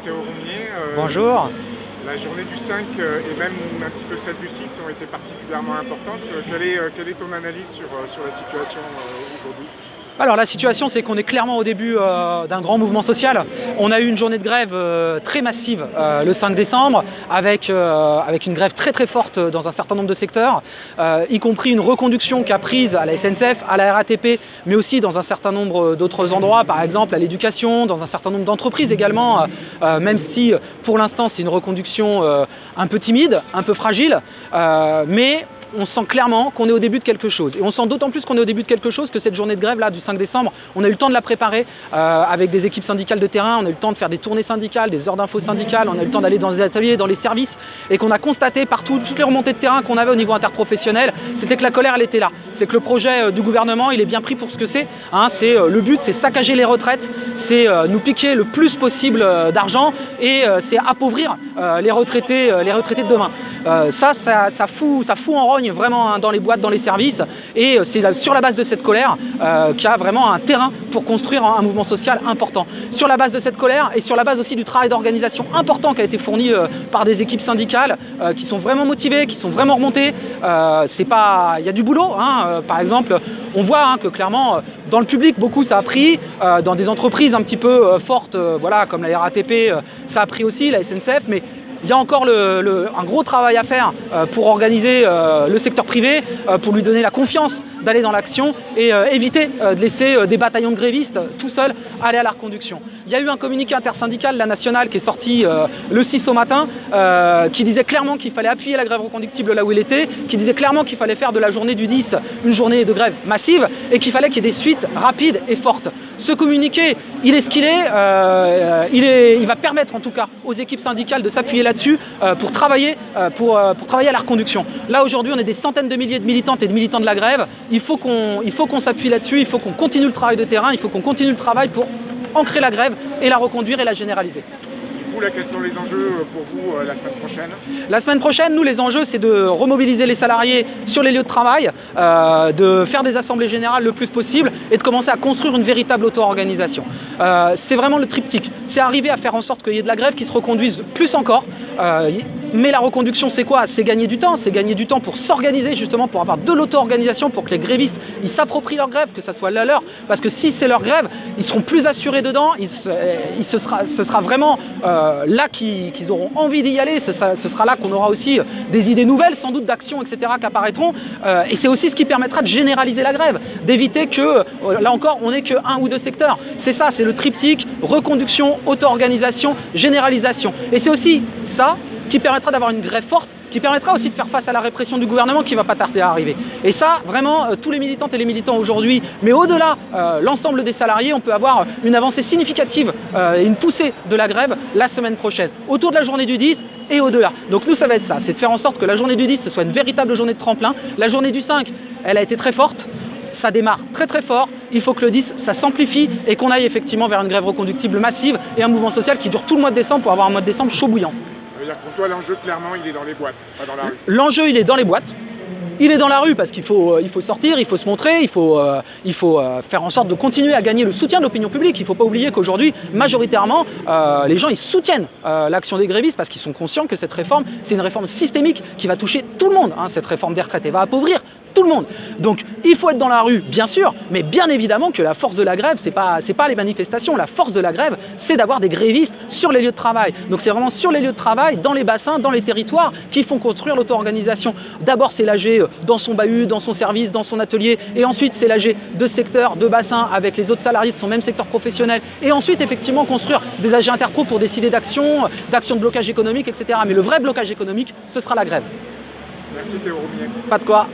Théo Roumier. Bonjour. La journée du 5 et même un petit peu celle du 6 ont été particulièrement importantes. Quelle est ton analyse sur la situation aujourd'hui ? Alors la situation, c'est qu'on est clairement au début d'un grand mouvement social. On a eu une journée de grève très massive le 5 décembre avec une grève très forte dans un certain nombre de secteurs, y compris une reconduction qu'a prise à la SNCF, à la RATP, mais aussi dans un certain nombre d'autres endroits, par exemple à l'éducation, dans un certain nombre d'entreprises également, même si pour l'instant c'est une reconduction un peu timide, un peu fragile, mais on sent clairement qu'on est au début de quelque chose. Et on sent d'autant plus qu'on est au début de quelque chose que cette journée de grève là du 5 décembre, on a eu le temps de la préparer avec des équipes syndicales de terrain, on a eu le temps de faire des tournées syndicales, des heures d'info syndicales, on a eu le temps d'aller dans les ateliers, dans les services, et qu'on a constaté partout, toutes les remontées de terrain qu'on avait au niveau interprofessionnel, c'était que la colère elle était là. C'est que le projet du gouvernement il est bien pris pour ce que c'est. Le but c'est saccager les retraites, c'est nous piquer le plus possible d'argent et c'est appauvrir les retraités de demain. Ça fout en rogne vraiment dans les boîtes, dans les services, et c'est sur la base de cette colère qu'il y a vraiment un terrain pour construire un mouvement social important. Sur la base de cette colère et sur la base aussi du travail d'organisation important qui a été fourni par des équipes syndicales qui sont vraiment motivées, qui sont vraiment remontées. Il y a du boulot, par exemple, on voit que clairement dans le public beaucoup ça a pris, dans des entreprises un petit peu fortes, comme la RATP, ça a pris aussi, la SNCF, mais il y a encore un gros travail à faire pour organiser le secteur privé, pour lui donner la confiance d'aller dans l'action et éviter de laisser des bataillons de grévistes tout seuls aller à la reconduction. Il y a eu un communiqué intersyndical, la nationale, qui est sorti le 6 au matin, qui disait clairement qu'il fallait appuyer la grève reconductible là où il était, qui disait clairement qu'il fallait faire de la journée du 10 une journée de grève massive et qu'il fallait qu'il y ait des suites rapides et fortes. Ce communiqué, il est ce qu'il est, il va permettre en tout cas aux équipes syndicales de s'appuyer là-dessus pour travailler à la reconduction. Là aujourd'hui on est des centaines de milliers de militantes et de militants de la grève, il faut qu'on s'appuie là-dessus, il faut qu'on continue le travail de terrain, il faut qu'on continue le travail pour ancrer la grève et la reconduire et la généraliser. Quels sont les enjeux pour vous la semaine prochaine ? La semaine prochaine, nous, les enjeux, c'est de remobiliser les salariés sur les lieux de travail, de faire des assemblées générales le plus possible et de commencer à construire une véritable auto-organisation. C'est vraiment le triptyque. C'est arriver à faire en sorte qu'il y ait de la grève qui se reconduise plus encore. Mais la reconduction, c'est quoi ? C'est gagner du temps. C'est gagner du temps pour s'organiser, justement, pour avoir de l'auto-organisation, pour que les grévistes ils s'approprient leur grève, que ça soit la leur. Parce que si c'est leur grève, ils seront plus assurés dedans. Ce sera vraiment là qu'ils auront envie d'y aller. Ce sera là qu'on aura aussi des idées nouvelles, sans doute d'actions, etc. qui apparaîtront. Et c'est aussi ce qui permettra de généraliser la grève, d'éviter que, là encore, on n'ait qu'un ou deux secteurs. C'est ça, c'est le triptyque, reconduction, auto-organisation, généralisation. Et c'est aussi ça qui permettra d'avoir une grève forte, qui permettra aussi de faire face à la répression du gouvernement qui ne va pas tarder à arriver. Et ça, vraiment, tous les militantes et les militants aujourd'hui, mais au-delà, l'ensemble des salariés, on peut avoir une avancée significative et une poussée de la grève la semaine prochaine, autour de la journée du 10 et au-delà. Donc nous, ça va être ça, c'est de faire en sorte que la journée du 10, ce soit une véritable journée de tremplin. La journée du 5, elle a été très forte. Ça démarre très fort, il faut que le 10, ça s'amplifie et qu'on aille effectivement vers une grève reconductible massive et un mouvement social qui dure tout le mois de décembre pour avoir un mois de décembre chaud bouillant. Ça veut dire que pour toi, l'enjeu, clairement, il est dans les boîtes, pas dans la rue. L'enjeu, il est dans les boîtes. Il est dans la rue parce qu'il faut sortir, il faut se montrer, il faut faire en sorte de continuer à gagner le soutien de l'opinion publique. Il ne faut pas oublier qu'aujourd'hui, majoritairement, les gens ils soutiennent l'action des grévistes parce qu'ils sont conscients que cette réforme, c'est une réforme systémique qui va toucher tout le monde. Cette réforme des retraites, elle va appauvrir tout le monde. Donc il faut être dans la rue, bien sûr, mais bien évidemment que la force de la grève, c'est pas les manifestations. La force de la grève, c'est d'avoir des grévistes sur les lieux de travail. Donc c'est vraiment sur les lieux de travail, dans les bassins, dans les territoires, qui font construire l'auto-organisation. D'abord, c'est l'AG dans son bahut, dans son service, dans son atelier, et ensuite c'est l'AG de secteur, de bassin, avec les autres salariés de son même secteur professionnel, et ensuite effectivement construire des AG interpro pour décider d'actions de blocage économique, etc. Mais le vrai blocage économique, ce sera la grève. Merci Théo Roumier. Pas de quoi.